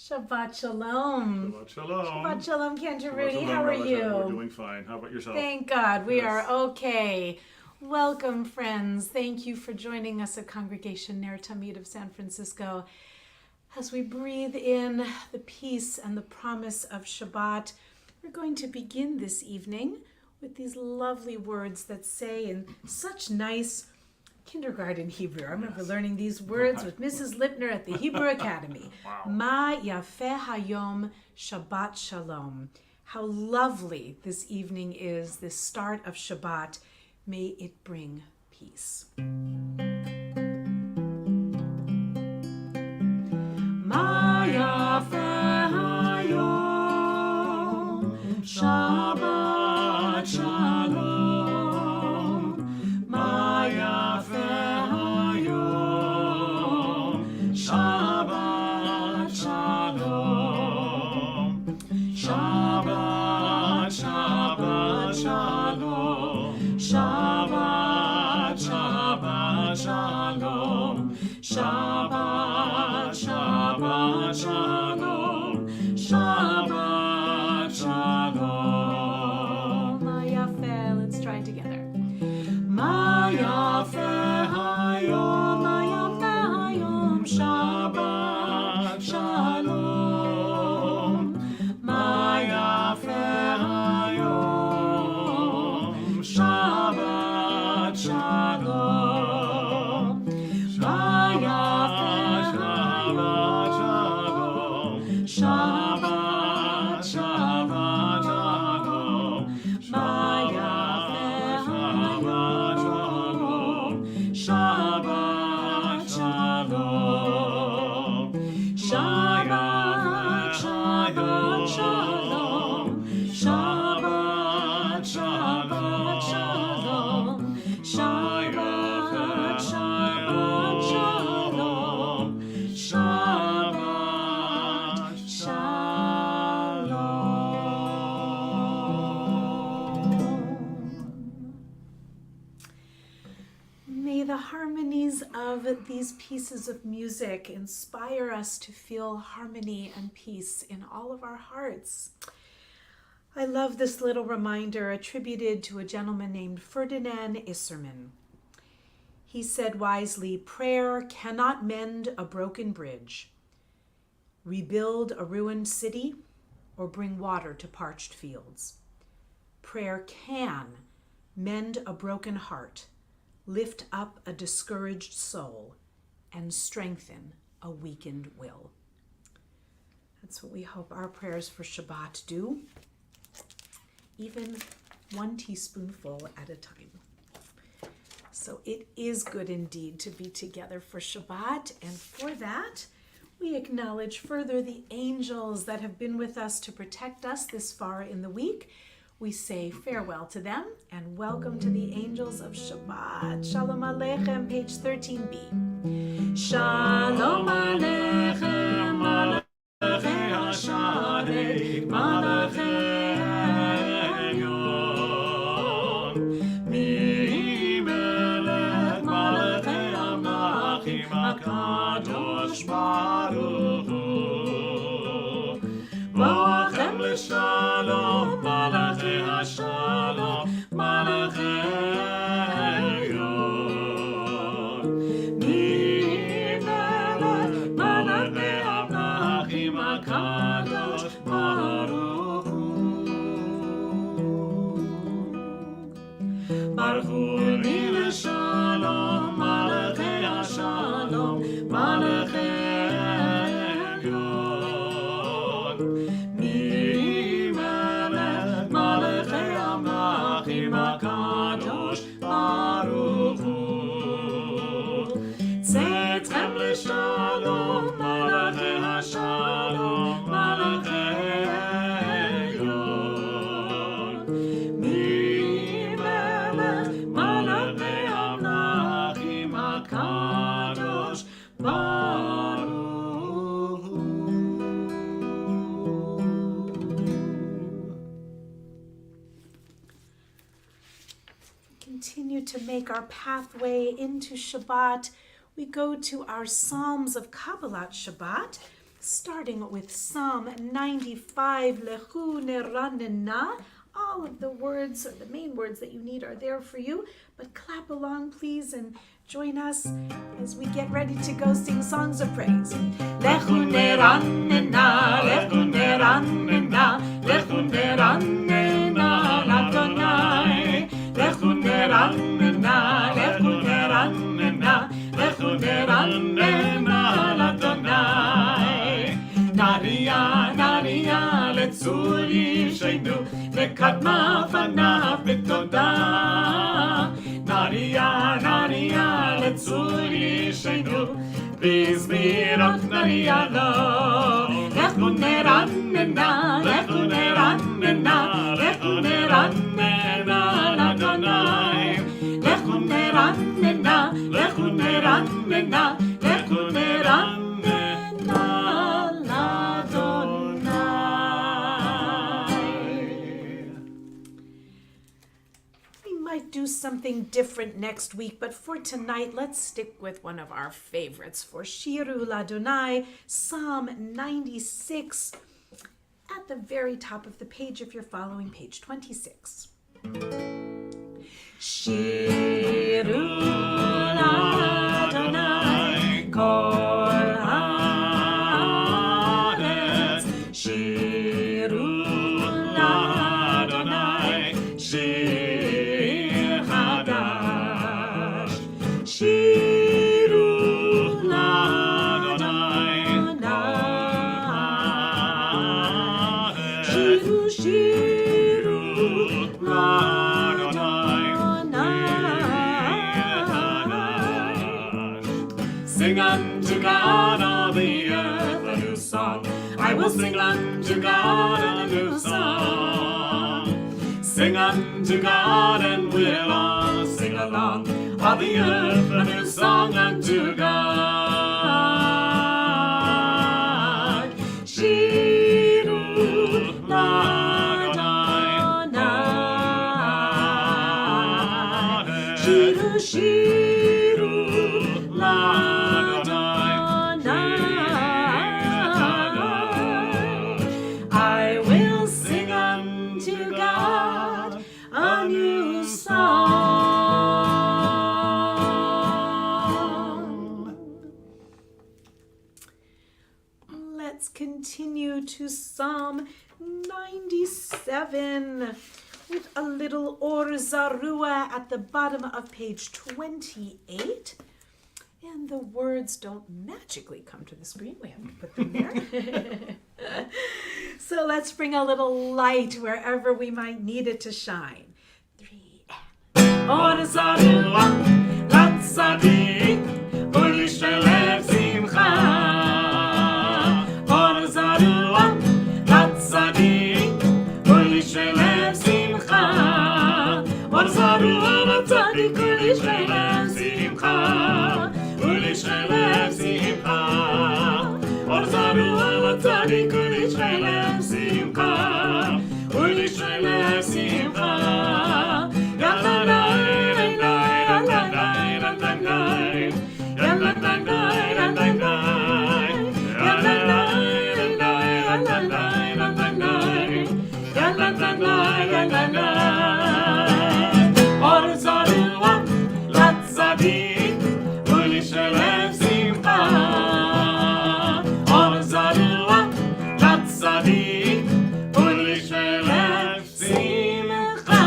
Shabbat shalom. Shabbat shalom. Shabbat shalom, Cantor Shabbat Rudy. shalom, How are Rabbi you? Shai. We're doing fine. How about yourself? Thank God. We Yes. are okay. Welcome, friends. Thank you for joining us at Congregation Ner Tamid of San Francisco. As we breathe in the peace and the promise of Shabbat, we're going to begin this evening with these lovely words that say in such nice kindergarten Hebrew. I remember learning these words with Mrs. Lipner at the Hebrew Academy. Wow. Ma yafeh hayom Shabbat shalom. How lovely this evening is, this start of Shabbat. May it bring peace. Ma yafeh hayom Shabbat shalom. Ma yafeh hayom Shabbat shalom. Shabbat, Shabbat, shalom. Shabbat, Shabbat, shalom. Shabbat, Shabbat, shalom. Shabbat, shalom. Ma yafeh, let's try it together. Ma yafeh hayom, ma yafeh hayom, Shabbat, shalom. Ma yafeh hayom, Shabbat, shalom. Ma yafeh hayom, Shabbat, Shabbat, shalom. Ma yafeh hayom, Shabbat, shalom. Shabbat, Shabbat, shalom. Shabbat, Shabbat, shalom. Shabbat, Shabbat, shalom. Shabbat, shalom. May the harmonies of these pieces of music inspire us to feel harmony and peace in all of our hearts. I love this little reminder attributed to a gentleman named Ferdinand Isserman. He said wisely, "Prayer cannot mend a broken bridge, rebuild a ruined city, or bring water to parched fields. Prayer can mend a broken heart, lift up a discouraged soul, and strengthen a weakened will." That's what we hope our prayers for Shabbat do, even one teaspoonful at a time. So it is good indeed to be together for Shabbat, and for that, we acknowledge further the angels that have been with us to protect us this far in the week. We say farewell to them and welcome to the angels of Shabbat. Shalom Aleichem, page 13b. Shalom Aleichem, Malachei HaSharei, Malachei Elyon. Mi-melech Malachei HaMelachim HaKadosh Baruch Hu. Boachem l'shalom, Malachei HaShalom, Malachei Elyon. Mi-melech Malachei HaMelachim HaKadosh Baruch Hu. Baruch Hu ni l'shalom, Malachei HaShalom, Malachei Elyon. Mi-melech Malachei HaMelachim HaKadosh Baruch Hu. Tzedchem l'shalom, Malachei HaShalom, Malachei Elyon. Mi-melech Malachei HaMelachim HaKadosh Baruch Hu. Continue to make our pathway into Shabbat. We go to our Psalms of Kabbalat Shabbat, starting with Psalm 95, Lechu Neranena. All of the words, or the main words that you need, are there for you. But clap along, please, and join us as we get ready to go sing songs of praise. Lechu Neranena, Lechu Neranena, Lechu Neranena l'Adonai. Lechu Neranena, Lechu Neranena, Lechu Neranena l'Adonai. Naria, Naria, לצור ישנו, לקדמה פניו בתודה. נריה, נריה, לצור ישנו, בזמירות נריה לו. לכו נרננה, לכו נרננה, לכו נרננה לאדוני. לכו נרננה, לכו נרננה, לכו נרננה. Do something different next week, but for tonight, let's stick with one of our favorites for Shiru Ladonai, Psalm 96, at the very top of the page if you're following page 26. Shiru Ladonai, Kol Haaretz, Shiru Ladonai, Shiru Shiru l'Adonai, Shiru, Shiru l'Adonai. Sing unto God all the earth a new song. I will sing unto God a new song. Sing unto God and we'll all sing along. All the earth a new song unto God. Shiru l'Adonai, Shiru, Shiru l'Adonai. I will sing unto God a new song. Let's continue to Psalm 97 with a little Or Zarua at the bottom of page 28. And the words don't magically come to the screen. We have to put them there. So let's bring a little light wherever we might need it to shine. 3 and Or Zarua, Latzadik, Ulishelev Simcha. Or Zarua l'Tzadik ulishelev simcha, ulishelev simcha. Or Zarua l'Tzadik ulishelev simcha, ulishelev simcha. Yalanai, yalanai, yalanai, yalanai, yalanai, yalanai, yalanai, yalanai. Or Zarua l'Tzadik ulishelev simcha. Or Zarua l'Tzadik ulishelev simcha.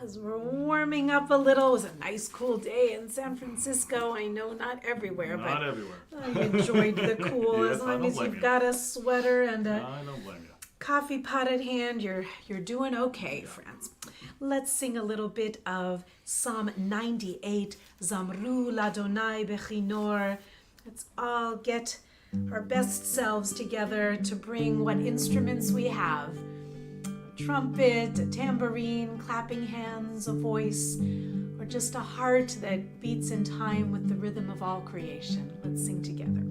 As we're warming up a little, it was a nice cool day in San Francisco. I know not everywhere, Not but everywhere. I enjoyed the cool. Yes, As I long don't as blame you've you. got a sweater and a I don't blame you. coffee pot at hand, you're doing okay, friends. Let's sing a little bit of Psalm 98, Zamru l'Adonai bechinor. Let's all get our best selves together to bring what instruments we have. A trumpet, a tambourine, clapping hands, a voice, or just a heart that beats in time with the rhythm of all creation. Let's sing together.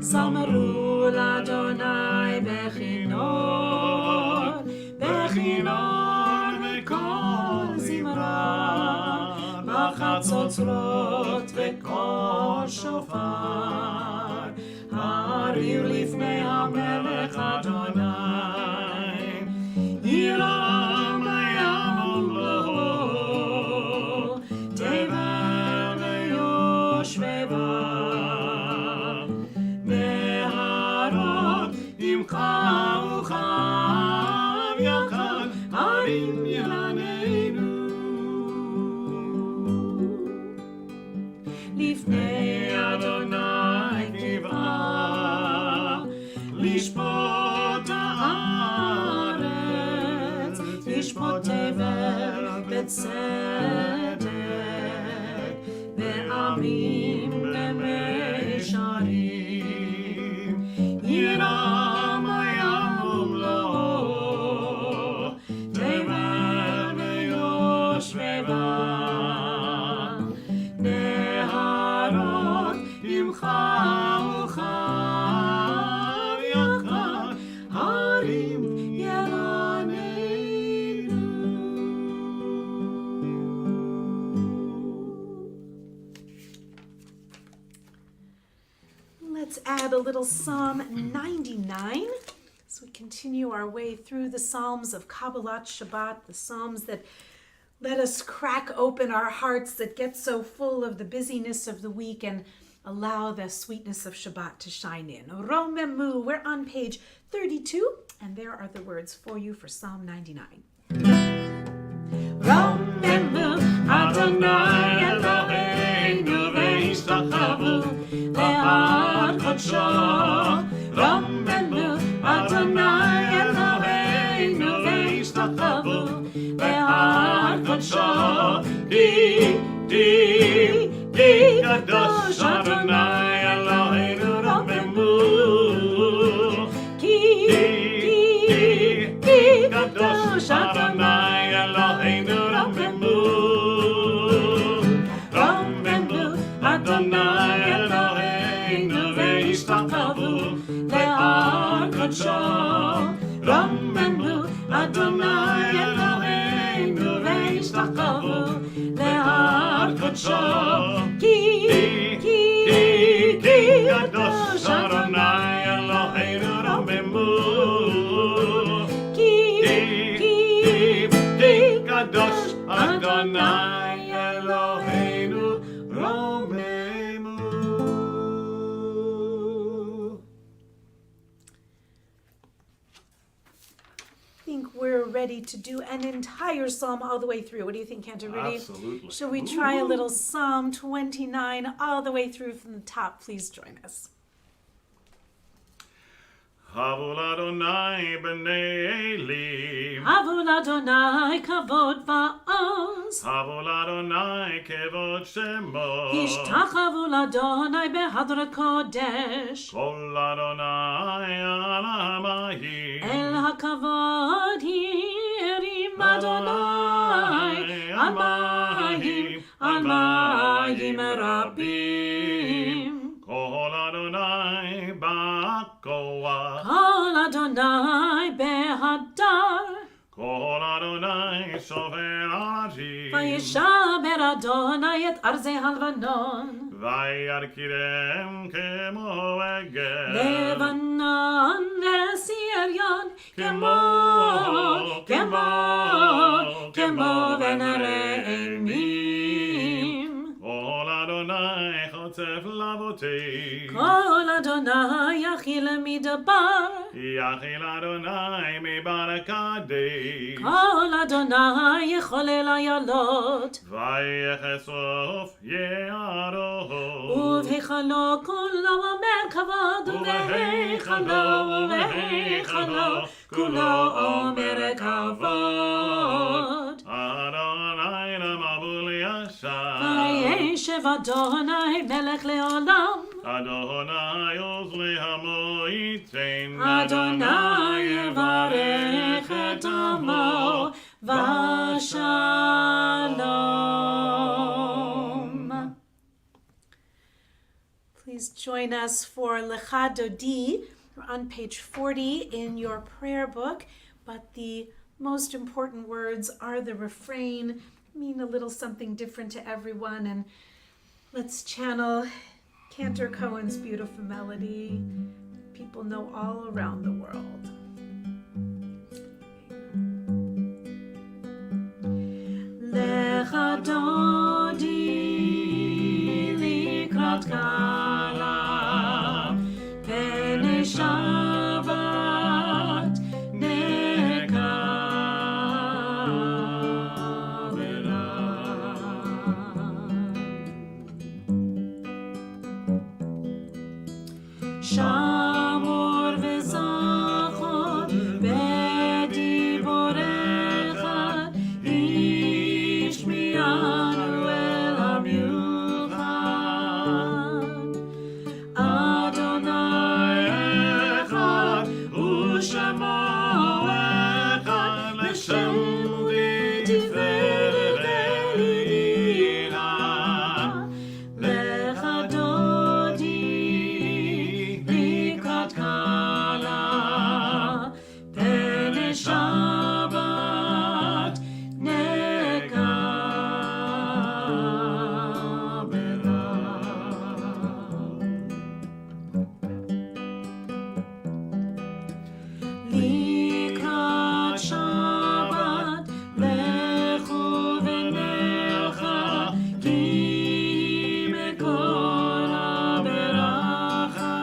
Zamru l'Adonai bechinor, bechinor v'kol zimra, חצוצרות וקול שופר, הריעו לפני המלך אדוני, יירם הים ומלואו, תבל ויושביה, נהרות ימחה וחם יחד, הרים ילננו. לפני אדוני גבעה, לשפוט הארץ, לשפוט תבל בצדק, ועמים במישרים, יירם הים ומלואו, תבל ויושביה, נהרות ימחה וחם יחד, הרים ילננו. Let's add a little Psalm 99 as we continue our way through the Psalms of Kabbalat Shabbat, the Psalms that let us crack open our hearts that get so full of the busyness of the week and allow the sweetness of Shabbat to shine in. Romemu, we're on page 32, and there are the words for you for Psalm 99. Romemu Adonai Eloheinu ve'ishtachavu le'ad kodsho. Romemu Adonai Eloheinu ve'ishtachavu le'ad kodsho. Ki kadosh Adonai Eloheinu romemu. Ki kadosh Adonai Eloheinu romemu. Romemu Adonai Eloheinu ve'ishtachavu le'ad kodsho. Romemu Adonai Eloheinu ve'ishtachavu le'ad kodsho. Ki kadosh Adonai Eloheinu romemu. Ki kadosh Adonai Eloheinu romemu. I think we're ready to do an entire psalm all the way through. What do you think, Cantor? Ready? Absolutely. Shall we try a little Psalm 29 all the way through from the top? Please join us. Havu l'Adonai b'nei Elim. Havu l'Adonai kavod va'oz. Havu l'Adonai kevod shemo. Ishtachavu l'Adonai behadrat kodesh. Kol Adonai al hamayim. El hakavod hirim Adonai al mayim rabim. Kol Adonai ba'koach. Kol Adonai behadar. Kol Adonai shover aji. Vayishaber Adonai et arzei halvanon. Vayarkirem kemo egel. Lebanon ve'sirion kemo v'nareimim. Kol Adonai chotzef lavotei. Kol Adonai yachil midabar. Yachil Adonai mibarakadei. Kol Adonai yecholel ayalot. Vayechesof ye'aroho. ובהיכלו כולו אומר כבוד, ובהיכלו כולו אומר כבוד. Adonai namavul yashar. וישב אדוני מלך לעולם. Adonai ozli hamoitem. אדוני יברך את עמו ושלום. Please join us for Lecha Dodi. We're on page 40 in your prayer book, but the most important words are the refrain, mean a little something different to everyone, and let's channel Cantor Cohen's beautiful melody people know all around the world. Lecha dodi likrat kala pene Shabbat nekavera Shamor vezachor bediborecha ishmianu el hamiuchad Adonai echad u'shamo echad l'shem u'tiferet elina lecha dodi likrat kala pene Shabbat Likrat Shabbat lechu v'necha ki mekor haberacha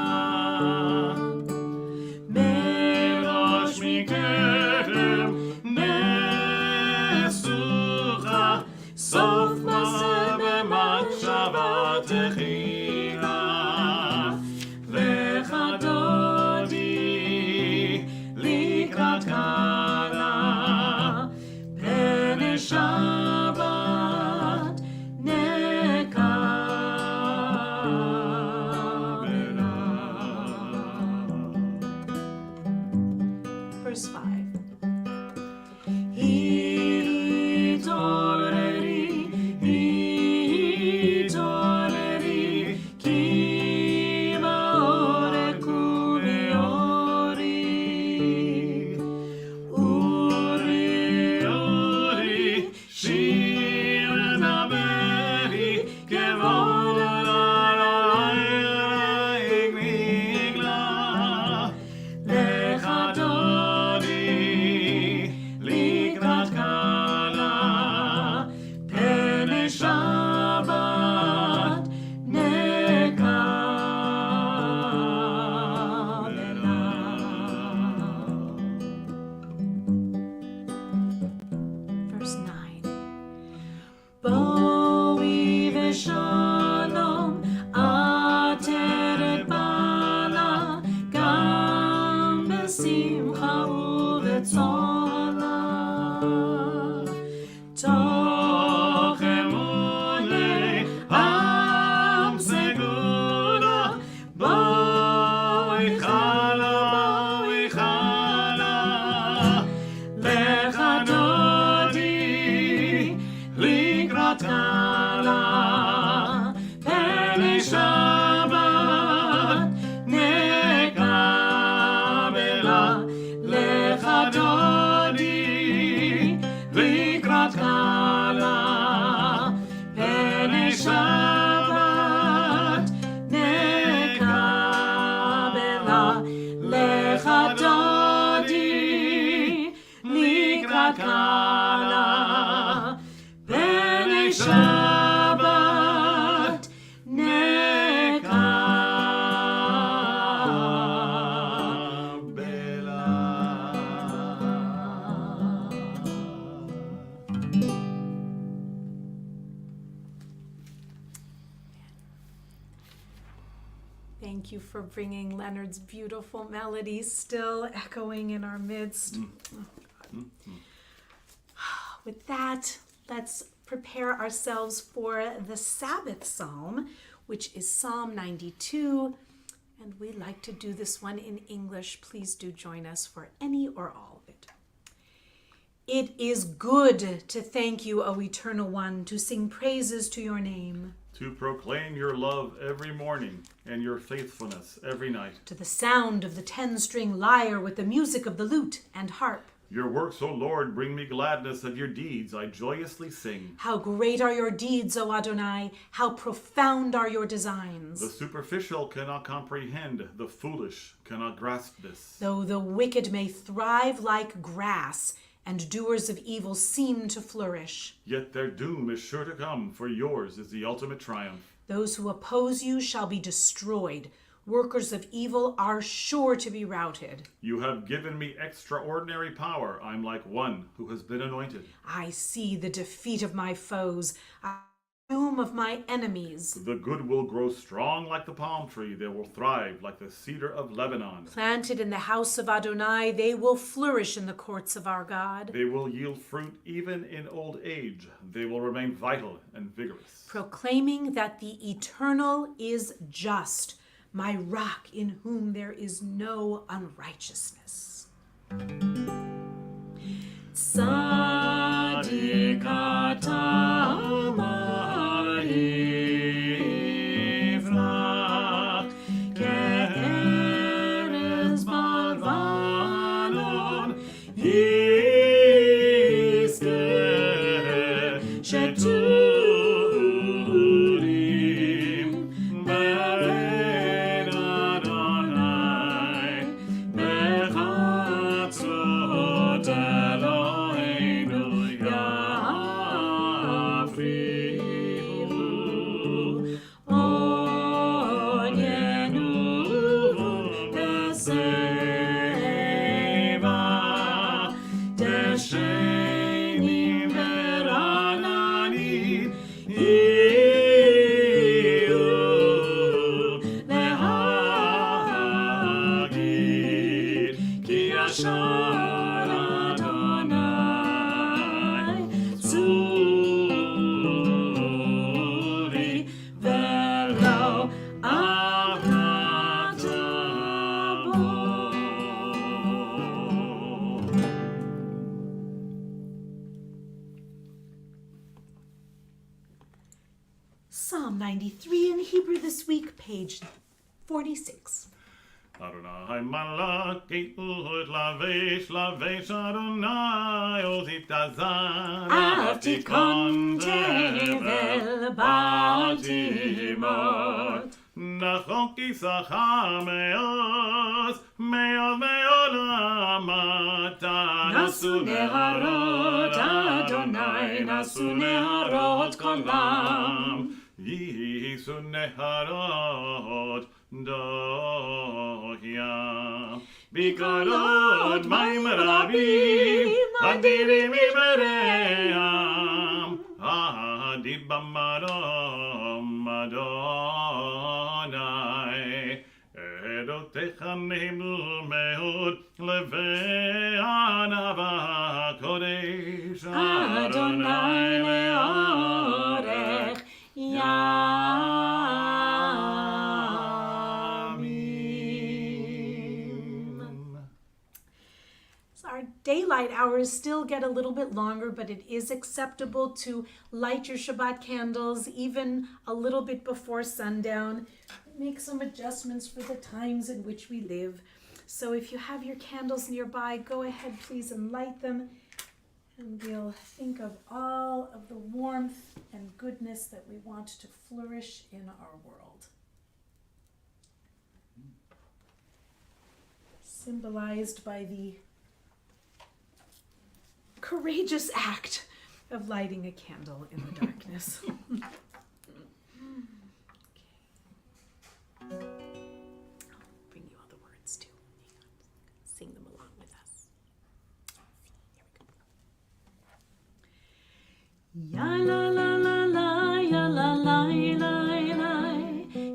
merosh mikethem mesucha sof maseh b'machshava techila lecha dodi likrat kala pene Shabbat nekavera. Verse 5. Hitoreri, ki ba'orek u'miori. Uri, shir daberi, kevod alayik nigla. Lecha dodi, likrat kala, pene Shabbat nekavera. Verse 9. Boi v'shalom ateret bala gam b'simcha u'b'tzola toch emunei am seguda boi chala lecha dodi likrat kala pene Shabbat nekavera lecha dodi likrat kala pene Shabbat nekavera lecha dodi likrat kala pene Shabbat nekavera. Thank you for bringing Leonard's beautiful melody still echoing in our midst. With that, let's prepare ourselves for the Sabbath psalm, which is Psalm 92. And we like to do this one in English. Please do join us for any or all of it. It is good to thank you, O Eternal One, to sing praises to your name. To proclaim your love every morning and your faithfulness every night. To the sound of the 10-string lyre with the music of the lute and harp. Your works, O Lord, bring me gladness. Of your deeds I joyously sing. How great are your deeds, O Adonai! How profound are your designs! The superficial cannot comprehend, the foolish cannot grasp this. Though the wicked may thrive like grass, and doers of evil seem to flourish, Yet their doom is sure to come, for yours is the ultimate triumph. those who oppose you shall be destroyed. Workers of evil are sure to be routed. You have given me extraordinary power. I'm like one who has been anointed. I see the defeat of my foes, the doom of my enemies. The good will grow strong like the palm tree. They will thrive like the cedar of Lebanon. Planted in the house of Adonai, they will flourish in the courts of our God. They will yield fruit even in old age. They will remain vital and vigorous. Proclaiming that the Eternal is just, my rock in whom there is no unrighteousness. Tzadik ata ma'ifrach, ke'erez b'Lebanon, yizkeh sheturim be'ein Adonai, bechatzot Eloheinu yafrihu, onyenu b'seva, deshenim verananim, yiyu lehagid, ki yashar Adonai tzuri velo avrata bo. Psalm 93 in Hebrew this week, page 46. Adonai malak et lavesh lavesh Adonai ozit azar Avtikon tevel batimot, Nachon ki sachar me'oz me'olamata nasu neharot Adonai, nasu neharot kolam. Yisu neharot dohyam Bikolot maim rabim Adirim ibeream Adibam adom Adonai Edotecha nilmehud Leve'anava kodesh Adonai leorech yamim. So our daylight hours still get a little bit longer, but it is acceptable to light your Shabbat candles even a little bit before sundown. Make some adjustments for the times in which we live. So if you have your candles nearby, go ahead please and light them. And we'll think of all of the warmth and goodness that we want to flourish in our world. Symbolized by the courageous act of lighting a candle in the darkness. Okay. I'll bring you all the words too. Hang on. Sing them along with us. Here we go. Ya la la la la, ya la la la la,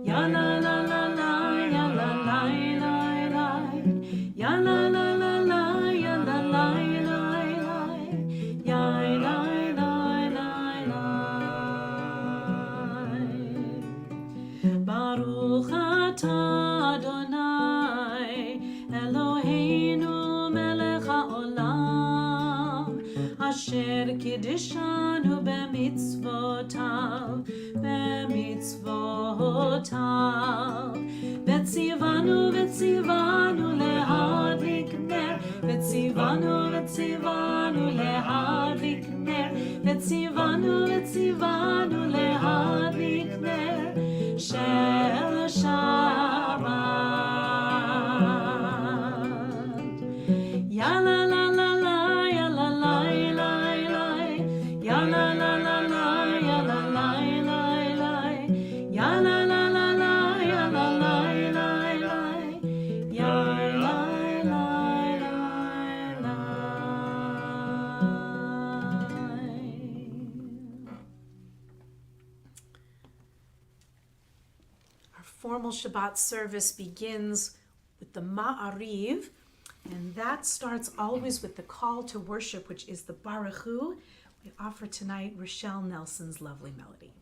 ya la la la la, ya la la la la, ya la la la la, ya la la la la, ya la la la la. Baruch atah Adonai Eloheinu melech haolam, asher kiddishanu b'mitzvotav, בציוונו להדליק נר, בציוונו וציוונו וציוונו להדליק נר, וציוונו וציוונו להדליק נר של שבת. יאללה לה לה לה יאללה לה לה לה יאללה לה לה לה יאללה לה לה לה יאללה לה לה לה יאללה לה לה לה יאללה לה לה Our formal Shabbat service begins with the Ma'ariv, and that starts always with the call to worship, which is the Baruch Hu. We offer tonight Rochelle Nelson's lovely melody.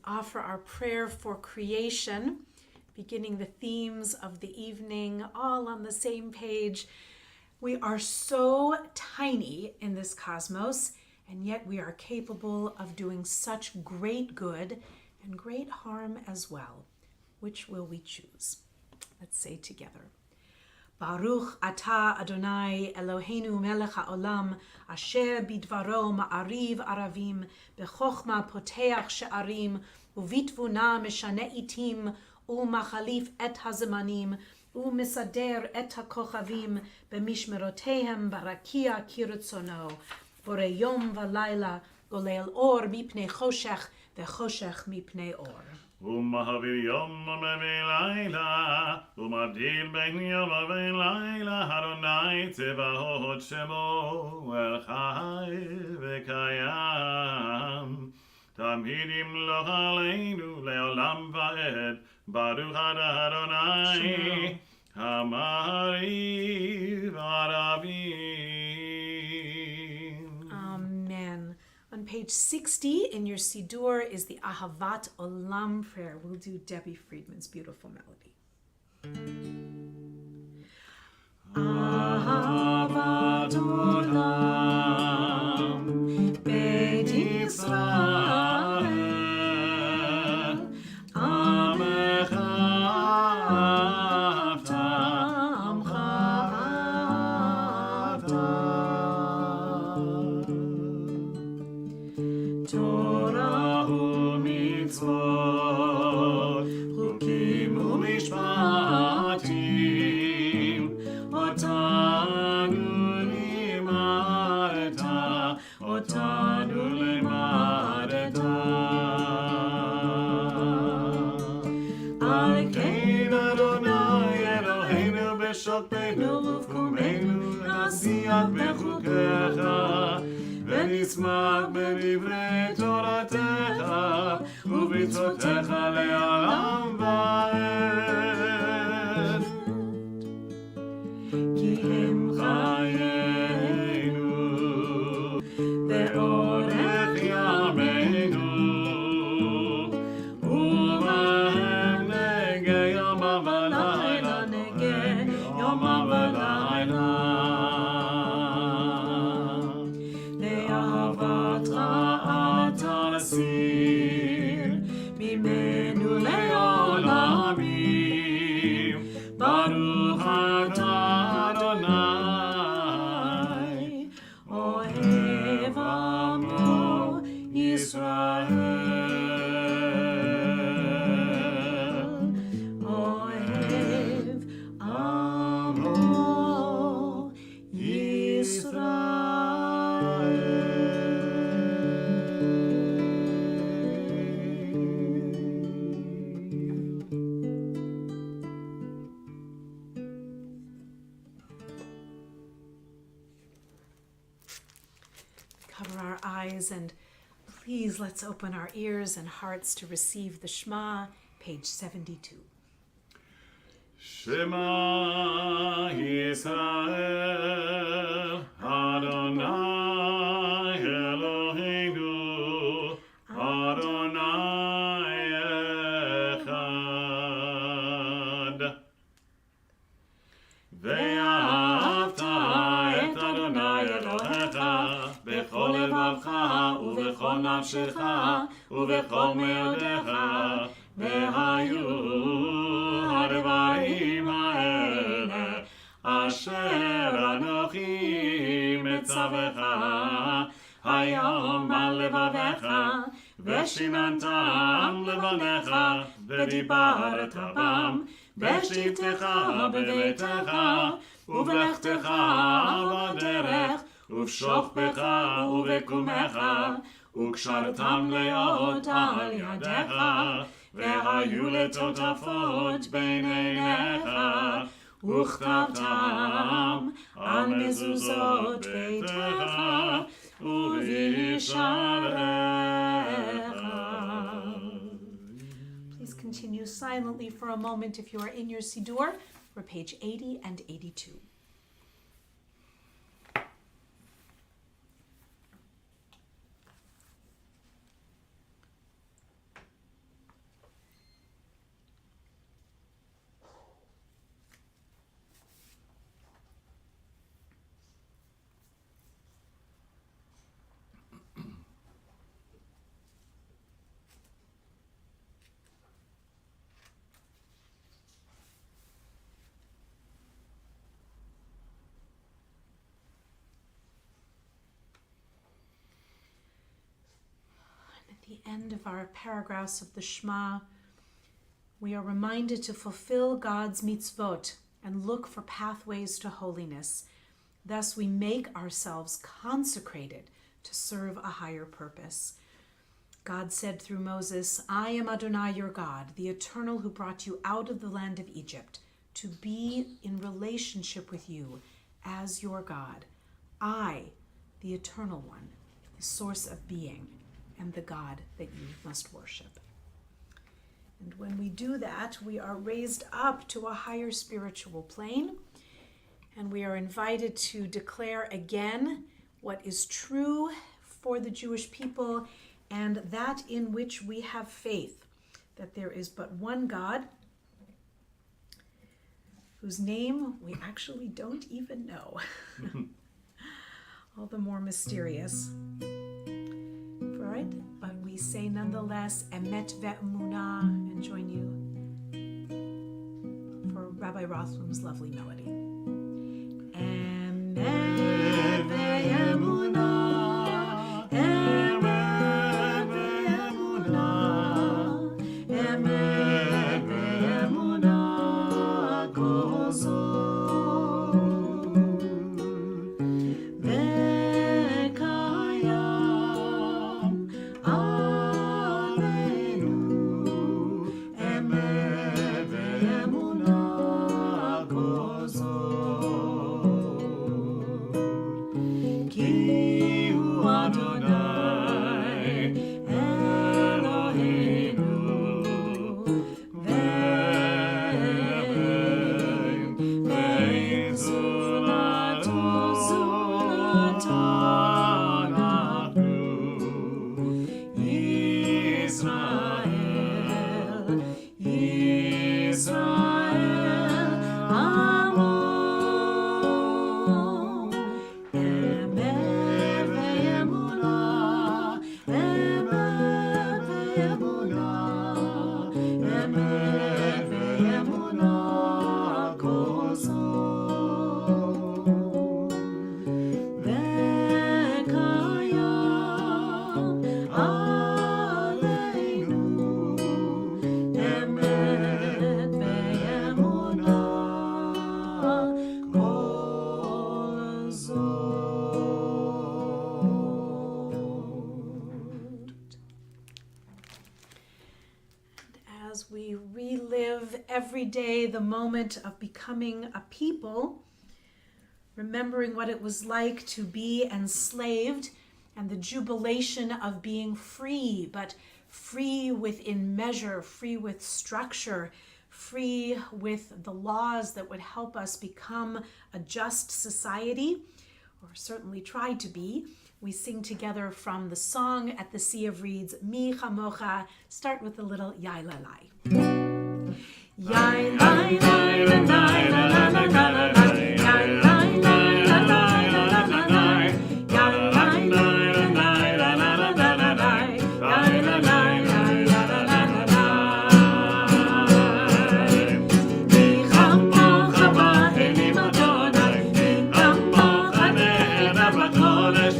Offer our prayer for creation, beginning the themes of the evening, all on the same page. We are so tiny in this cosmos, and yet we are capable of doing such great good and great harm as well. Which will we choose? Let's say together. Baruch atah Adonai Eloheinu melech haolam asher bidvaro ma'ariv aravim bechochma poteach she'arim uvitvuna meshane itim umachalif et hazemanim umisader et hakochavim bemishmerotehem barakia kiritzono boreyom v'layla golel or mipnei choshech vechoshech mipnei or. ומעביר יום ולילה, ומבדיל בין יום ולילה, אדוני צבאות שמו, אל חי וקיים. תמיד ימלוך עלינו לעולם ועד, ברוך אתה אדוני, המעריב ערבים. Amen. On page 60 in your Siddur is the Ahavat Olam prayer. We'll do Debbie Friedman's beautiful melody. Ahavat Olam Beit Yisrael Amecha Avta Amcha Avta Torah u'mitzvot Chukim u'mishpatim Otanu limadeta Otanu limadeta Al kein Adonai Eloheinu b'shokteinu Ufkumenu nasiat b'chukecha ונשמח בדברי תורתך ומצוותיך לעולם ועד. כי הם חיינו ואורך ימינו ובהם נגה יומה ולילה נגה יומה ולילה. Baruch atah Adonai, Ohev Amo Yisrael. Ohev Amo Cover our eyes and please let's open our ears and hearts to receive the Shema, page 72. Shema Yisrael, Adonai Eloheinu, Adonai Echad. ואהבת את אדוני אלוהיך בכל לבבך ובכל נפשך ובכל מאודיך, והיו הדברים האלה אשר אנוכי מצווך היום על לבביך, ושיננתם לבניך ודיברת בם בשבתך בביתך ובלכתך בדרך ובשוכבך ובקומך, וקשרתם להיות על ידיך, והיו לטוטפות בין עיניך, וכתבתם על מזוזות ביתך ובשעריך. Please continue silently for a moment if you are in your Siddur, for page 80 and 82. At the end of our paragraphs of the Shema, we are reminded to fulfill God's mitzvot and look for pathways to holiness. Thus, we make ourselves consecrated to serve a higher purpose. God said through Moses, I am Adonai your God, the eternal who brought you out of the land of Egypt, to be in relationship with you as your God. I, the eternal one, the source of being, and the God that you must worship. And when we do that, we are raised up to a higher spiritual plane, and we are invited to declare again what is true for the Jewish people and that in which we have faith, that there is but one God, whose name we actually don't even know. All the more mysterious. Right? But we say nonetheless, Emet ve'emunah, and join you for Rabbi Rothblum's lovely melody. Emet ve'emunah, Emet ve'emunah, Emet ve'emunah, gozo. Israel, Amo day, the moment of becoming a people, remembering what it was like to be enslaved and the jubilation of being free, but free within measure, free with structure, free with the laws that would help us become a just society, or certainly try to be. We sing together from the song at the Sea of Reeds, Mi Chamocha. Start with a little Yai Lalai. Yai Lai Lai Lai Lai Lai Lai Lai Lai Yai Lai Lai Lai Lai Lai Lai Lai Yai Lai Lai Lai Lai Lai Lai Lai Yai Lai Lai Lai Lai Lai Mi Chamocha Ba'elim Adonai Mi Chamocha Ne'er B'Kodesh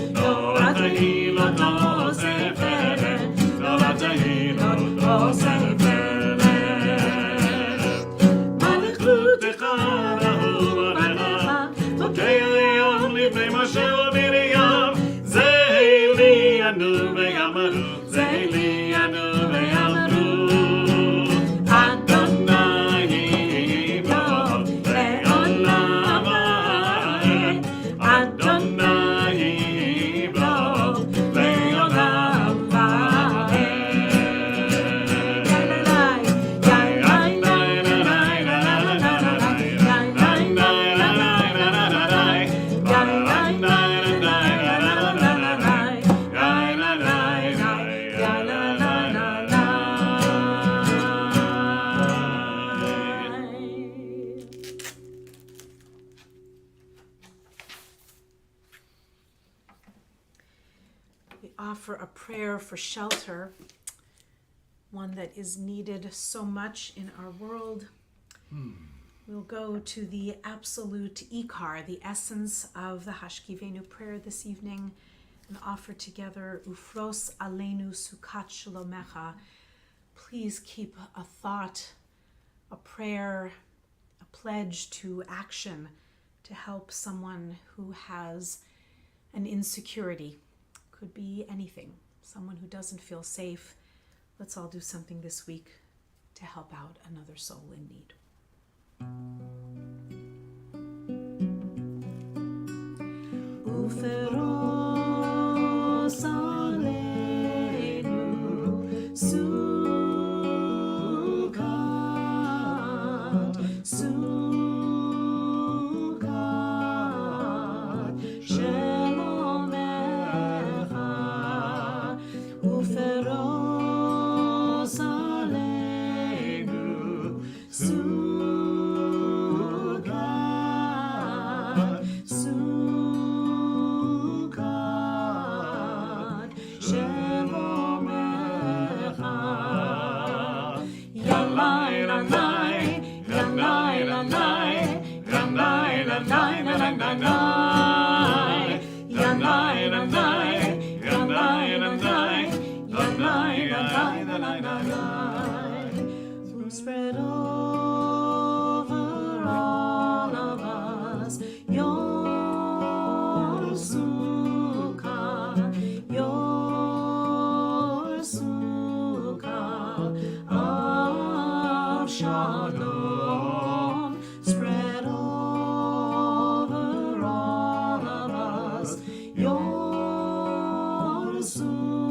offer a prayer for shelter, one that is needed so much in our world. We'll go to the absolute ikar, the essence of the Hashkivenu prayer this evening, and offer together Ufros Aleinu Sukat Shalomecha. Please keep a thought, a prayer, a pledge to action to help someone who has an insecurity. Could be anything. Someone who doesn't feel safe. Let's all do something this week to help out another soul in need. Uferos aleinu sukat, sukat, shelomecha. Uferos aleinu sukat, sukat, shelomecha. Yalai lalai, yalai lalai, yalai lalai, lalai lalai, yalai lalai, yalai lalai, yalai lalai, lalai lalai. Spread over all of us your sukkah of shalom. Spread over all of us your sukkah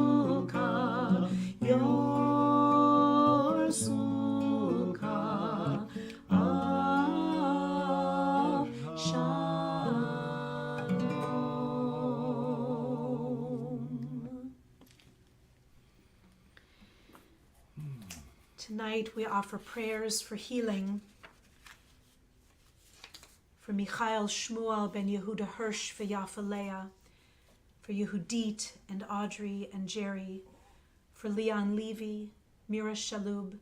of shalom. Tonight we offer prayers for healing for Michael Shmuel ben Yehuda Hirsch for Yafa Leah, for Yehudit and Audrey and Jerry, for Leon Levy, Mira Shalub,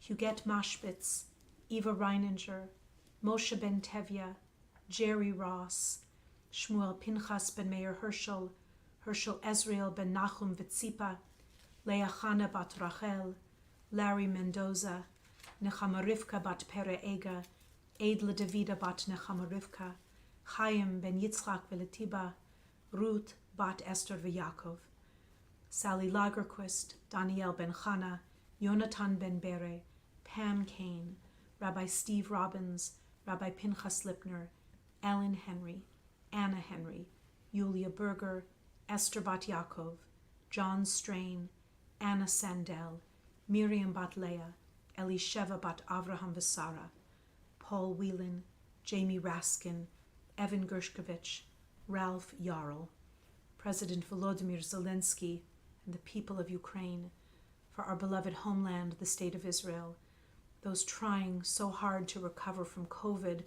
Huguette Mashbitz, Eva Reininger, Moshe ben Tevya, Jerry Ross, Shmuel Pinchas ben Meir Herschel, Herschel Ezrael ben Nachum Vitzipa, Leah Chana bat Rachel, Larry Mendoza, Nechama Rivka bat Pere Ega, Eidla Davida bat Nechama Rivka, Chaim ben Yitzchak Veletiba, Ruth bat Esther v'Yakov, Sally Lagerquist, Daniel ben Chana, Yonatan ben Bere, Pam Kane, Rabbi Steve Robbins, Rabbi Pinchas Lipner, Ellen Henry, Anna Henry, Yulia Berger, Esther Bat Yaakov, John Strain, Anna Sandel, Miriam Bat Leah, Elisheva Bat Avraham Vesara, Paul Whelan, Jamie Raskin, Evan Gershkovich, Ralph Yarl, President Volodymyr Zelensky, and the people of Ukraine, for our beloved homeland, the State of Israel, those trying so hard to recover from COVID,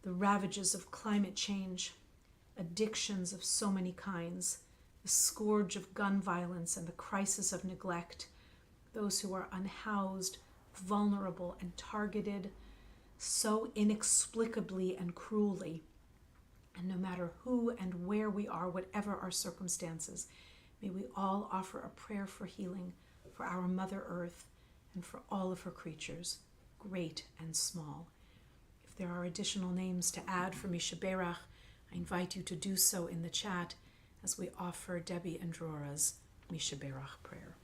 the ravages of climate change, addictions of so many kinds, the scourge of gun violence and the crisis of neglect, those who are unhoused, vulnerable, and targeted so inexplicably and cruelly. And no matter who and where we are, whatever our circumstances, may we all offer a prayer for healing for our Mother Earth and for all of her creatures, great and small. If there are additional names to add for Mishaberach, I invite you to do so in the chat as we offer Debbie and Drora's Mishaberach prayer.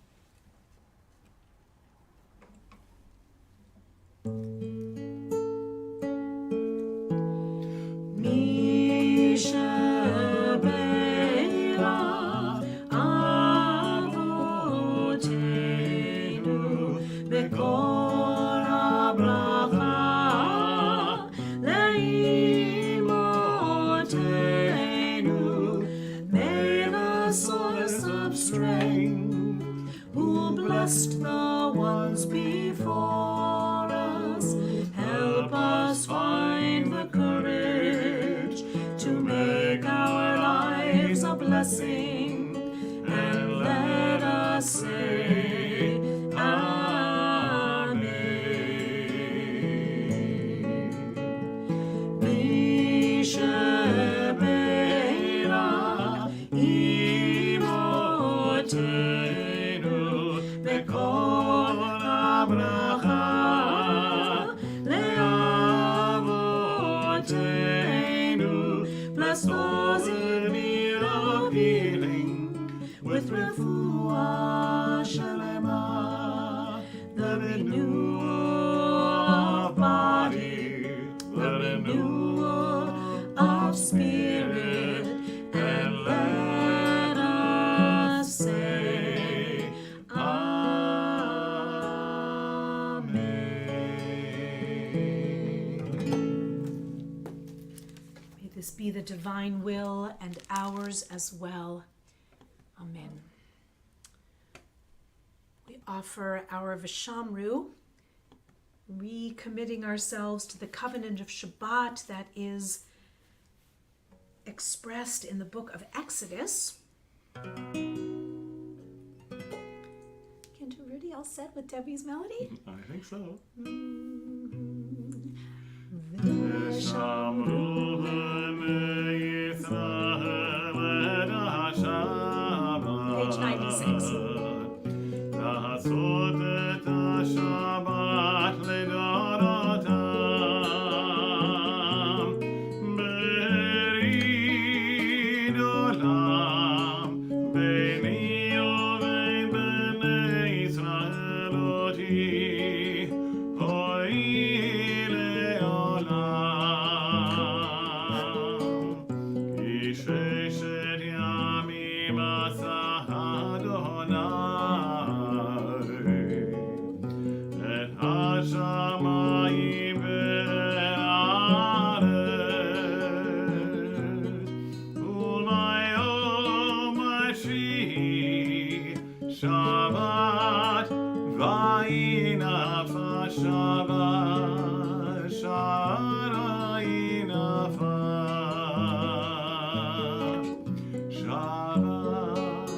Blessed the ones before us, help us find the courage to make our lives a blessing, and let us say Amen. Mishaberach Imotenu Bekol habracha le'avotenu. Bless those in need of healing with refuah shelema, the renewal of body, the renewal of spirit, and let us say Amen. May this be the divine will and ours as well. Amen. We offer our Vishamru, recommitting ourselves to the covenant of Shabbat that is expressed in the book of Exodus. Can't you really all set with Debbie's melody? I think so. Page 96. Shabbat, vayinafa, Shabbat, sharayinafa, Shabbat,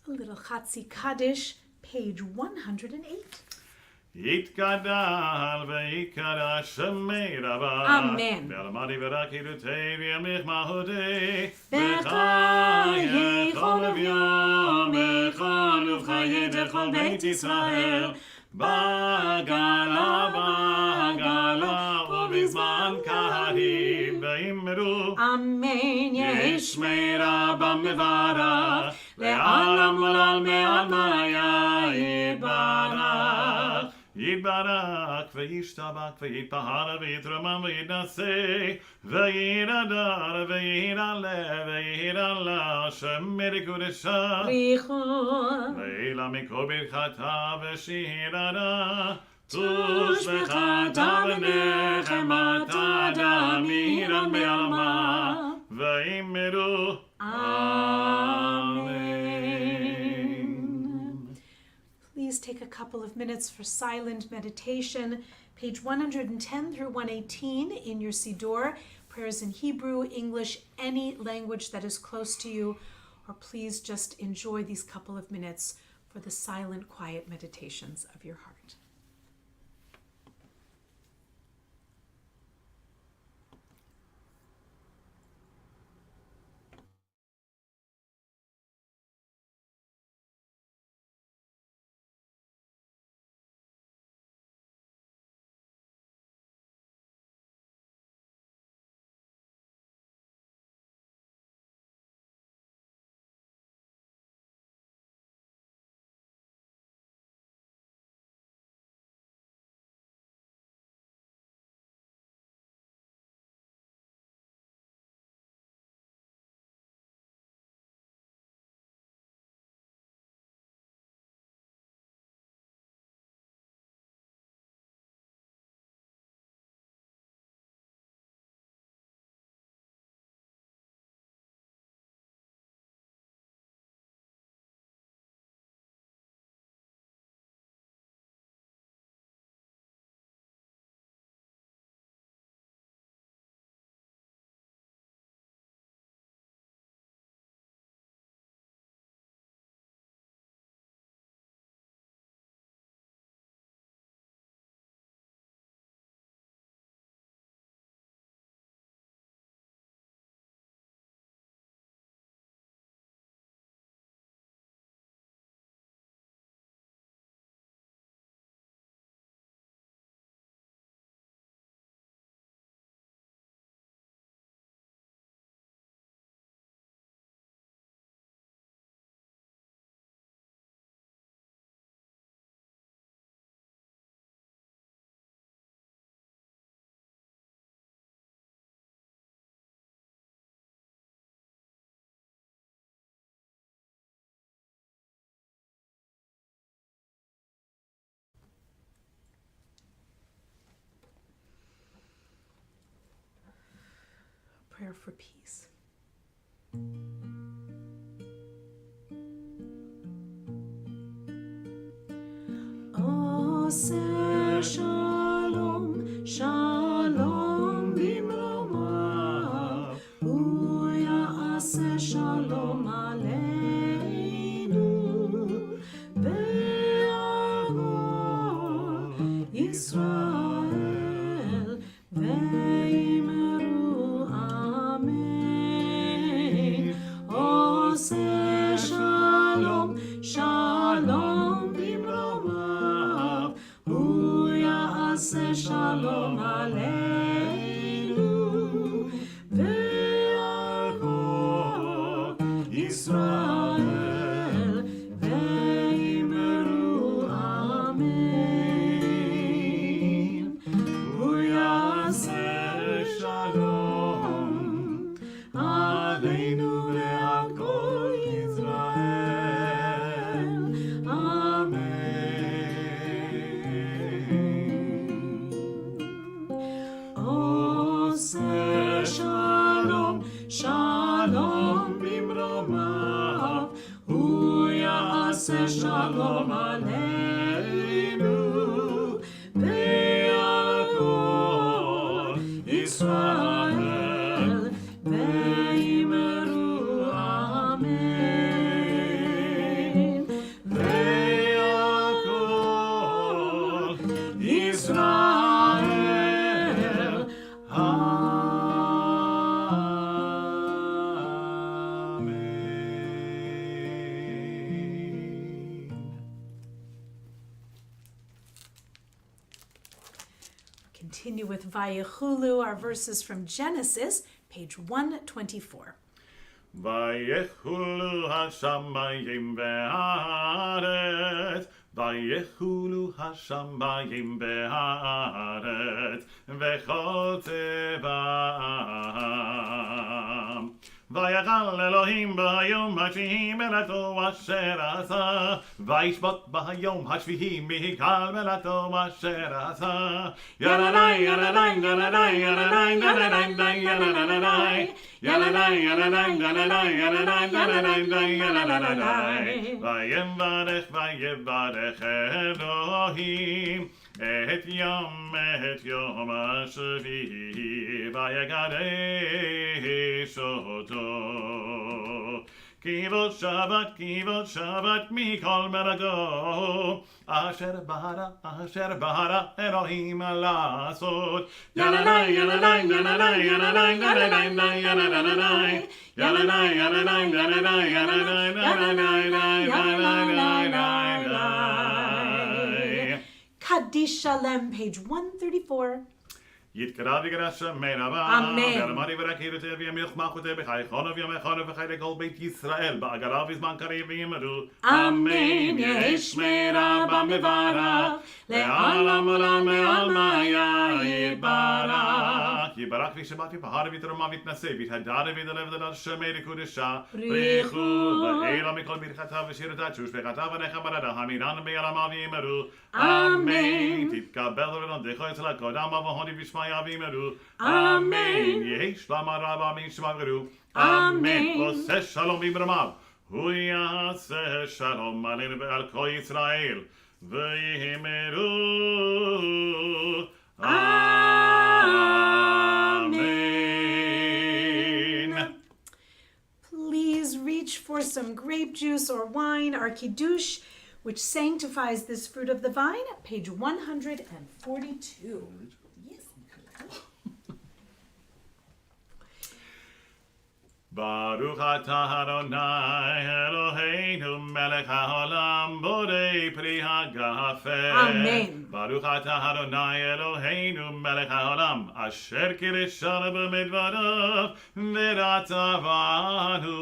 A little Chatzi Kaddish, page 108. יתגדל ויקדש שמי רבה. אמן. ועלמדי ורקידותי וימליך מהותי. בחיי כל אביום, בכל ובחיי דכל בית ישראל, בעגלה בעגלה ובזמן קריב ואמרו Amen. יש שמירה במברך לעלם ולעל מעלמיה יתברך יתברך וישתבח ויתפאר ויתרומם ויתנשא וירדר וירעלה וירעלה שמי קודשה Richu. ואלה מכל ברכתה ושירתה תושבחתה ונחמתה דמירן בעלמה ואמרו Amen. Please take a couple of minutes for silent meditation. Page 110 through 118 in your Siddur. Prayers in Hebrew, English, any language that is close to you. Or please just enjoy these couple of minutes for the silent, quiet meditations of your heart. Prayer for peace. Oseh shalom, shalom bimromav, hu ya'aseh shalom aleinu, ve'al Yisrael, ve'imru amen. Oseh shalom, shalom bimromav, hu ya'aseh shalom aleinu, ve'al Yisrael, ve'imru amen. Hu ya'aseh shalom aleinu ve'al kol Yisrael. Amen. Oseh shalom, shalom bimromav, hu ya'aseh shalom aleinu, ve'al kol Yisrael, ve'imru amen. Ve'al kol Yisrael, amen. continue with Vayechulu, our verses from Genesis, page 124. ויחולו השמיים והארץ, ויחולו השמיים והארץ, וכל צבאם. ויגל אלוהים ביום השביעי מלאכתו אשר עשה, וישבות ביום השביעי מגל מלאכתו אשר עשה. יללי יללי יללי יללי יללי יללי יללי ויברך ויברך אלוהים את יום השביעי ויקדש אותו. כבוד שבת מכל מלאכתו אשר ברא אלוהים לעשות. יללי יללי יללי יללי יללי יללי Kaddish Shalem, page 134. יתקרא ויגרש שמן הבא, ואלמדי ורקידותי וימלך מלכותי בחי חונו וימי וחי לכל בית ישראל, בעגלה בזמן קריב ויאמרו אמן. יהי שמרה במברך, לעולם עולם מעלמא יתברך. יברך וישבח ויפאר ויתרומם ויתנשא ויתהדר וידלב לדל שמי לקודשה בריחו ואלה מכל ברכתה ושירתה תשושבחתה ונחמתה המירן בעלמה ויאמרו אמן. תתקבל ונודך אצל הקודם והודי ושמע ויאמרו אמן. יהי שלום רב עמים שמגרו אמן. עושה שלום במרומיו הוא יעשה שלום עלינו ועל כל ישראל ויאמרו Amen. Please reach for some grape juice or wine, our kiddush, which sanctifies this fruit of the vine, page 142. Yes. Baruch atah Adonai Eloheinu melech haolam borei pri hagafen. Amen. Baruch atah Adonai Eloheinu melech haolam asher kirishanu b'midbarav v'ratzavanu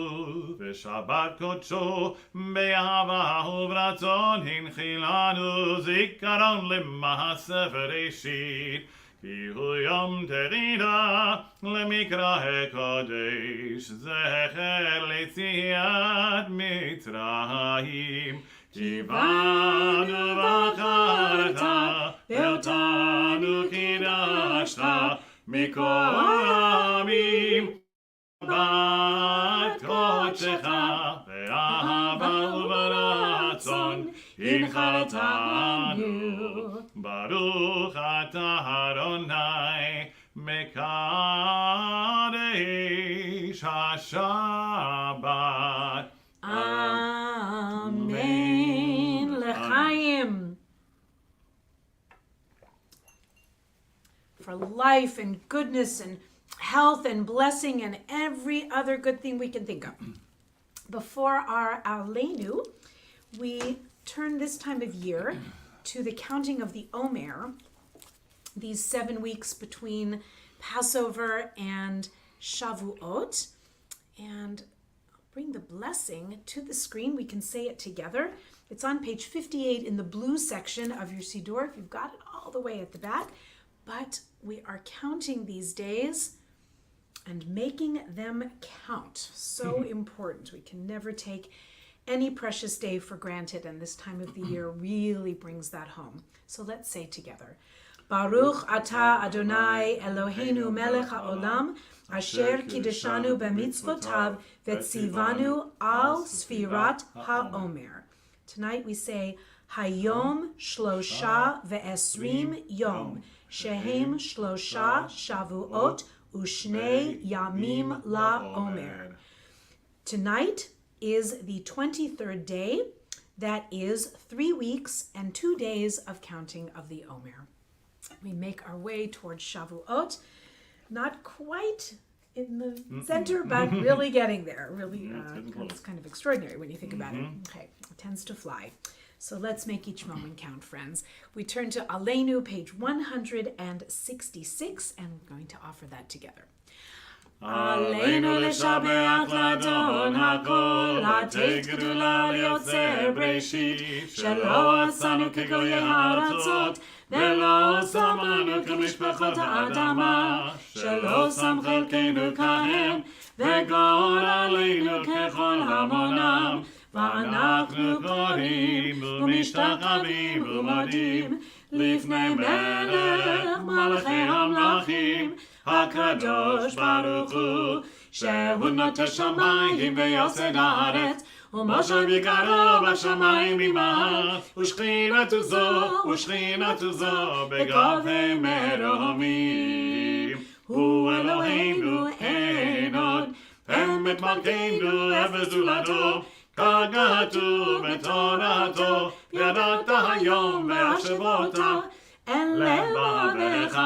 v'shabbat kodsho be'ahava u'v'ratzon hinchilanu zikaron lema'aseh v'reshit. כי הוא יום תרידה למקרא הקודש, זכר ליציאת מצרים. כי באנו בחרת, ואותנו קידשת, מכל העמים. בת קודשך, באהבה וברצון, הנחלתנו. Baruch atah Adonai mekadesh ha-Shabbat. Amen. L'chaim. For life and goodness and health and blessing and every other good thing we can think of. Before our Aleinu, we turn this time of year to the counting of the Omer, these 7 weeks between Passover and Shavuot. And I'll bring the blessing to the screen. We can say it together. It's on page 58 in the blue section of your Siddur, if you've got it all the way at the back. But we are counting these days and making them count. So important. We can never take any precious day for granted, and this time of the year really brings that home. So let's say together, Baruch atah Adonai Eloheinu melech haolam, asher kiddushanu b'mitzvotav v'tzivanu al sfirat ha'omer. Tonight we say, Hayom shlosha ve'esrim yom, shehem shlosha shavuot u'shnei yamim la'omer. Tonight is the 23rd day. That is 3 weeks and 2 days of counting of the Omer. We make our way towards Shavuot, not quite in the center, but really getting there. Really, it's kind of extraordinary when you think about it. Okay, it tends to fly. So let's make each moment count, friends. We turn to Aleinu, page 166, and we're going to offer that together. עלינו לשבח לאדון הכל, לתת גדולה ליוצר בראשית, שלא עשנו כגויי הארצות, ולא שמנו כמשפחות האדמה, שלא שם חלקנו כהם, וגורלנו ככל המונם, ואנחנו קוראים ומשתחווים ומודים לפני מלך מלכי המלכים, הקדוש ברוך הוא, שהוא נוטה שמיים ויוסד הארץ, ומושב יקרו בשמיים ממעל, ושכינתו זו בגבי מרומים. הוא אלוהינו אין עוד, אמת מלכנו אפס זולתו, ככתוב בתורתו, וידעת היום והשבות אל לבבך,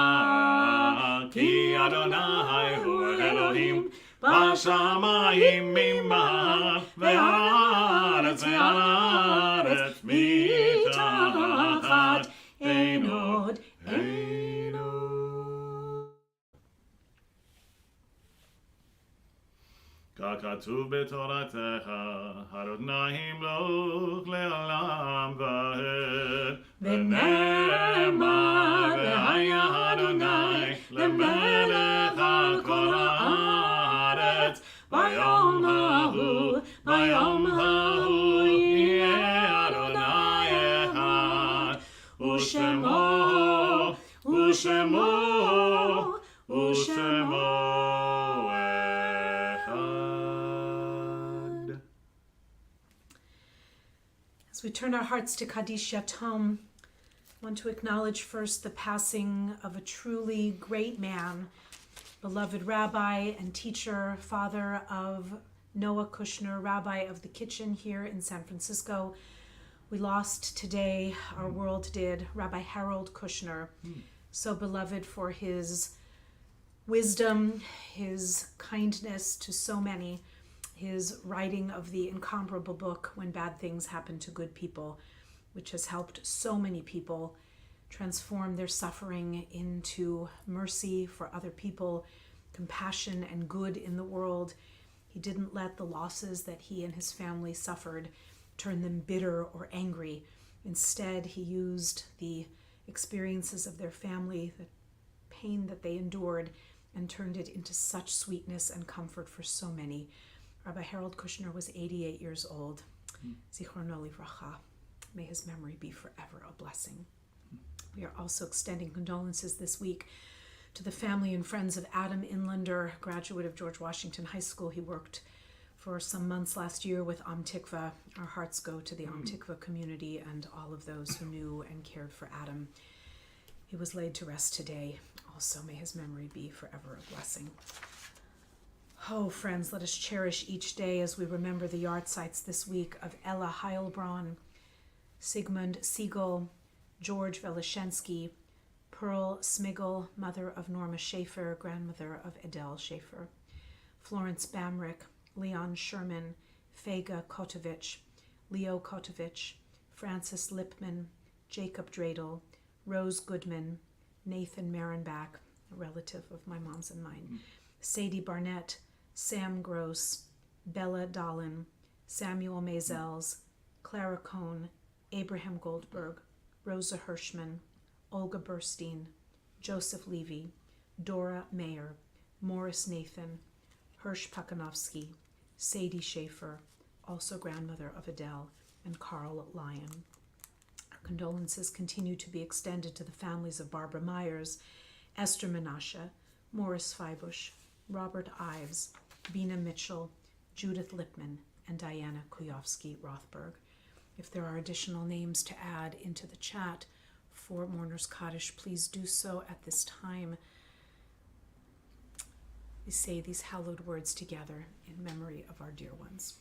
כי אדוני הוא אלוהים בשמיים ממעל, והארץ מתחת, אין עוד. ככתוב בתורתך, אדוני ימלוך לעולם ועד. ונאמר, והיה אדוני למלך על כל הארץ, ביום ההוא יהיה אדוני אחד, ושמו As we turn our hearts to Kaddish Yatom, I want to acknowledge first the passing of a truly great man, beloved rabbi and teacher, father of Noah Kushner, rabbi of the kitchen here in San Francisco. We lost today, our world did, Rabbi Harold Kushner, so beloved for his wisdom, his kindness to so many, his writing of the incomparable book, When Bad Things Happen to Good People, which has helped so many people transform their suffering into mercy for other people, compassion and good in the world. He didn't let the losses that he and his family suffered turn them bitter or angry. Instead, he used the experiences of their family, the pain that they endured, and turned it into such sweetness and comfort for so many. Rabbi Harold Kushner was 88 years old. Zichrono livracha. May his memory be forever a blessing. We are also extending condolences this week to the family and friends of Adam Inlander, graduate of George Washington High School. He worked for some months last year with Am Tikva. Our hearts go to the Am Tikva community and all of those who knew and cared for Adam. He was laid to rest today. Also, may his memory be forever a blessing. Oh, friends, let us cherish each day as we remember the yahrzeits this week of Ella Heilbronn, Sigmund Siegel, George Velishensky, Pearl Smigel, mother of Norma Schaefer, grandmother of Adele Schaefer, Florence Bamrick, Leon Sherman, Fega Kotovich, Leo Kotovich, Francis Lipman, Jacob Dradel, Rose Goodman, Nathan Marenbach, a relative of my mom's and mine, Sadie Barnett, Sam Gross, Bella Dahlin, Samuel Mazels, Clara Cohn, Abraham Goldberg, Rosa Hirschman, Olga Burstein, Joseph Levy, Dora Mayer, Morris Nathan, Hirsch Pakanovsky, Sadie Schaefer, also grandmother of Adele, and Carl Lyon. Our condolences continue to be extended to the families of Barbara Myers, Esther Menashe, Morris Feibush, Robert Ives, Bina Mitchell, Judith Lipman, and Diana Kuyovsky Rothberg. If there are additional names to add into the chat for Mourner's Kaddish, please do so at this time. We say these hallowed words together in memory of our dear ones.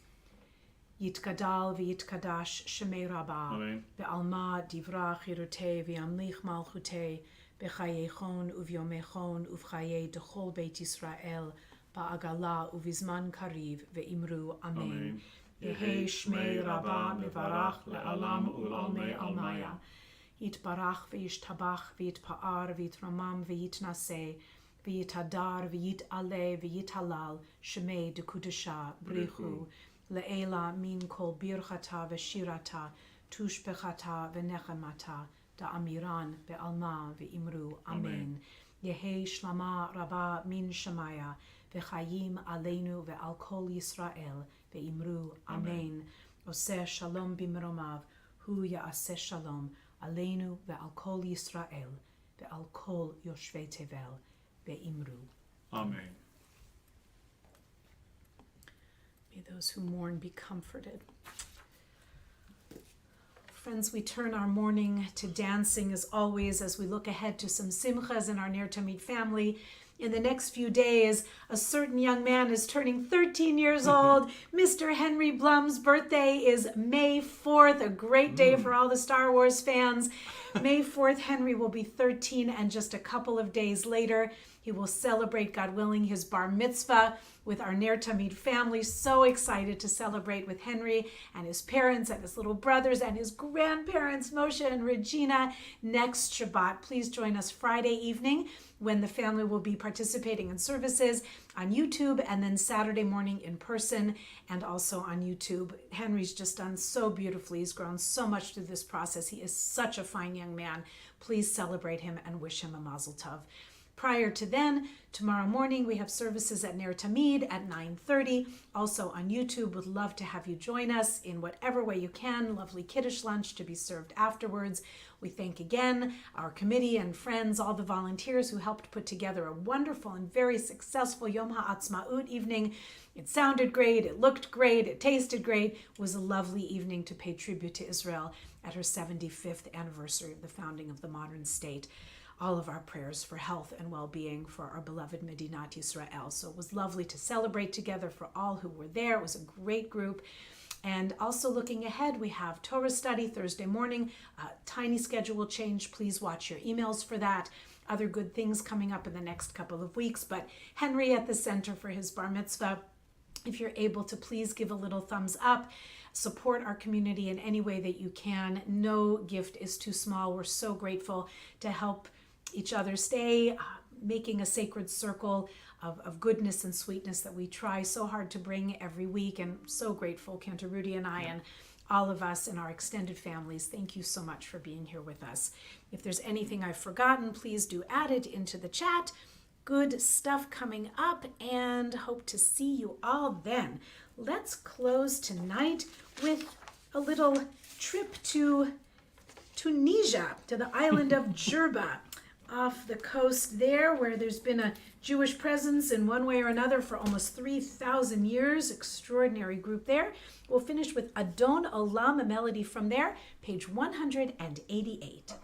Yitgadal v'yitkadash shemei rabba, Amen. be'alma divra chirutei v'yamlich malchutei, b'chayechon uvyomechon uv'chayei dechol beit Yisrael, ba'agala uvizman kariv ve'imru amen. Yehi Shmei Rabbah Mevarach Le'alam Ul'almei Almaya. Yitbarach v'yishtabach v'yitpa'ar v'yitramam v'yitnaseh v'yitadar v'yit'aleh v'yithalal shemei dekudesha brichu le'ela min kol birchata v'shirata tushbechata v'nechemata da'amiran be'alma v'imru amen. Yehi shlama rabba min shemaya v'chayim aleinu ve'al kol Yisrael ve'imru amen. Oseh shalom b'meromav hu ya'aseh shalom Aleinu ve'al kol Yisrael ve'al kol yoshvei tevel ve'imru. Amen. May those who mourn be comforted. Friends, we turn our mourning to dancing as always as we look ahead to some simchas in our Ner Tamid family. In the next few days, a certain young man is turning 13 years old. Mr. Henry Blum's birthday is May 4th, a great day for all the Star Wars fans. May 4th, Henry will be 13, and just a couple of days later, he will celebrate, God willing, his bar mitzvah with our Ner Tamid family. So excited to celebrate with Henry and his parents and his little brothers and his grandparents, Moshe and Regina, next Shabbat. Please join us Friday evening when the family will be participating in services on YouTube, and then Saturday morning in person and also on YouTube. Henry's just done so beautifully. He's grown so much through this process. He is such a fine young man. Please celebrate him and wish him a mazel tov. Prior to then, tomorrow morning, we have services at Ner Tamid at 9:30. Also on YouTube, would love to have you join us in whatever way you can. Lovely Kiddush lunch to be served afterwards. We thank again our committee and friends, all the volunteers who helped put together a wonderful and very successful Yom HaAtzmaut evening. It sounded great, it looked great, it tasted great. It was a lovely evening to pay tribute to Israel at her 75th anniversary of the founding of the modern state. All of our prayers for health and well-being for our beloved Medinat Yisrael. So it was lovely to celebrate together for all who were there. It was a great group. And also looking ahead, we have Torah study Thursday morning. Tiny schedule change. Please watch your emails for that. Other good things coming up in the next couple of weeks. But Henry at the center for his bar mitzvah. If you're able to, please give a little thumbs up. Support our community in any way that you can. No gift is too small. We're so grateful to help each other stay making a sacred circle of goodness and sweetness that we try so hard to bring every week. And so grateful, Cantor Rudy and I, and all of us and our extended families. Thank you so much for being here with us. If there's anything I've forgotten, please do add it into the chat. Good stuff coming up, and hope to see you all then. Let's close tonight with a little trip to Tunisia, to the island of Jerba, off the coast there, where there's been a Jewish presence in one way or another for almost 3,000 years. Extraordinary group there. We'll finish with Adon Olam, a melody from there, page 188.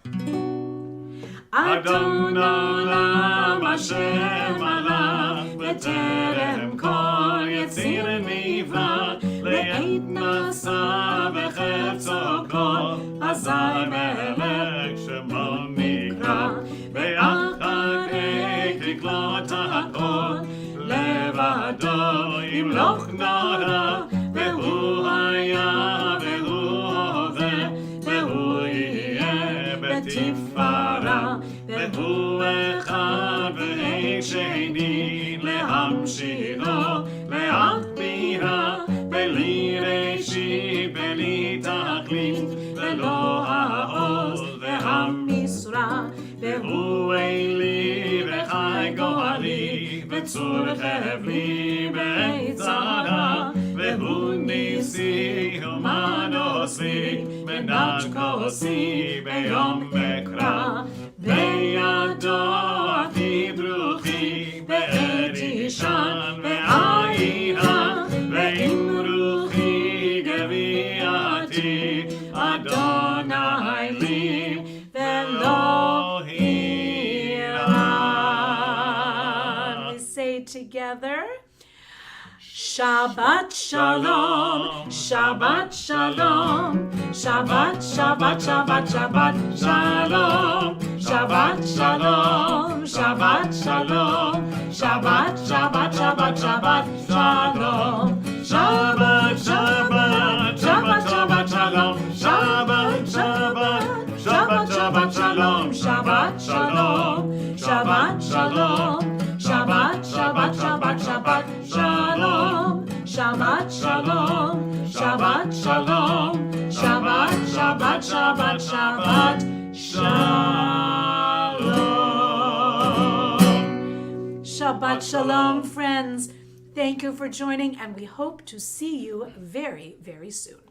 Adon Olam Hashem alach b'terem kol yetzir nivra le'et nasa v'chetzo kol azai melech shemo nikra ואחרי תקלוט הכל לבדו ימלוך נורא והוא היה והוא הווה והוא יהיה בתפארה והוא אחד ואין שני להמשיכו להגבירה בלי ראשית בלי תכלית ולא העוז והמשרה והוא אלי וחי גואלי וצור חבלי בעת צרה והוא ניסי ומנוסי מנת כוסי ביום מקרא בידו עתי ברוכי בעת ישן ועירה ועם רוחי גביעתי אדוני לי ולא together. Shabbat Shalom, Shabbat Shalom, Shabbat, Shabbat, Shabbat, Shabbat Shalom, Shabbat Shalom, Shabbat Shalom, Shabbat, Shabbat, Shabbat, Shabbat Shalom, Shabbat, Shabbat. Shabbat Shalom, friends. Thank you for joining, and we hope to see you very, very soon.